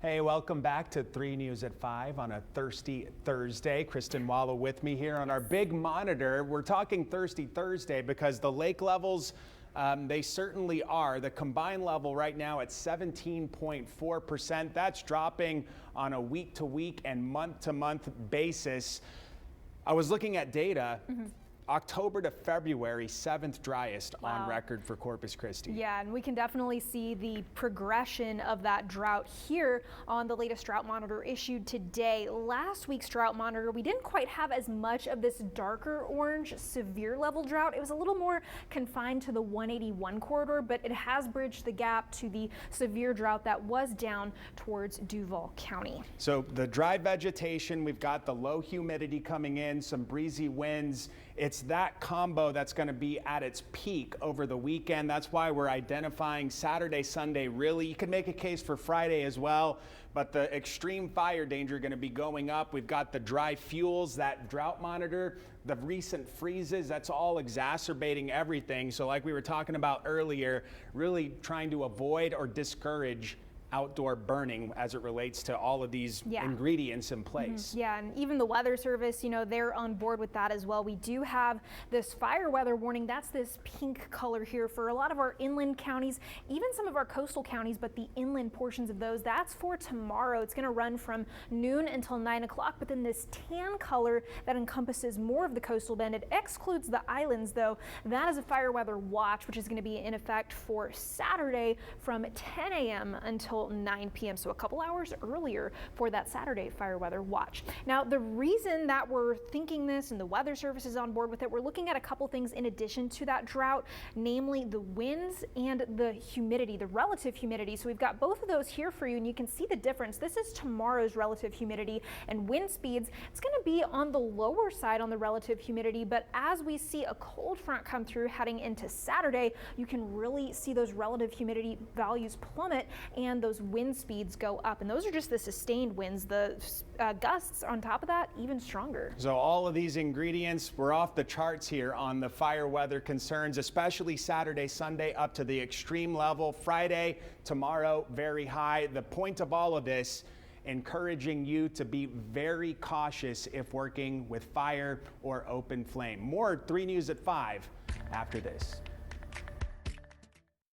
Hey, welcome back to 3 News at 5 on a thirsty Thursday. Kristen Wallow with me here on our big monitor. We're talking Thirsty Thursday because the lake levels, they certainly are. The combined level right now at 17.4%. That's dropping on a week-to-week and month-to-month basis. I was looking at data. October to February, 7th driest on record for Corpus Christi. Yeah, and we can definitely see the progression of that drought here on the latest drought monitor issued today. Last week's drought monitor, we didn't quite have as much of this darker orange severe level drought. It was a little more confined to the 181 corridor, but it has bridged the gap to the severe drought that was down towards Duval County. So the dry vegetation, we've got the low humidity coming in, some breezy winds. It's that combo that's going to be at its peak over the weekend. That's why we're identifying Saturday, Sunday. Really, you could make a case for Friday as well, but the extreme fire danger going to be going up. We've got the dry fuels, that drought monitor, the recent freezes, that's all exacerbating everything. So like we were talking about earlier, really trying to avoid or discourage outdoor burning as it relates to all of these ingredients in place. Yeah, and even the Weather Service, they're on board with that as well. We do have this fire weather warning. That's this pink color here for a lot of our inland counties, even some of our coastal counties, but the inland portions of those, that's for tomorrow. It's going to run from noon until 9 o'clock, but then this tan color that encompasses more of the coastal bend, it excludes the islands though. That is a fire weather watch, which is going to be in effect for Saturday from 10 a.m. until 9 p.m. So a couple hours earlier for that Saturday fire weather watch. Now, the reason that we're thinking this and the Weather Service is on board with it, we're looking at a couple things in addition to that drought, namely the winds and the humidity, the relative humidity. So we've got both of those here for you, and you can see the difference. This is tomorrow's relative humidity and wind speeds. It's going to be on the lower side on the relative humidity, but as we see a cold front come through heading into Saturday, you can really see those relative humidity values plummet and those wind speeds go up, and those are just the sustained winds. The gusts on top of that even stronger. So all of these ingredients were off the charts here on the fire weather concerns, especially Saturday, Sunday up to the extreme level. Friday, tomorrow, very high. The point of all of this, encouraging you to be very cautious if working with fire or open flame. More 3 News at 5 after this.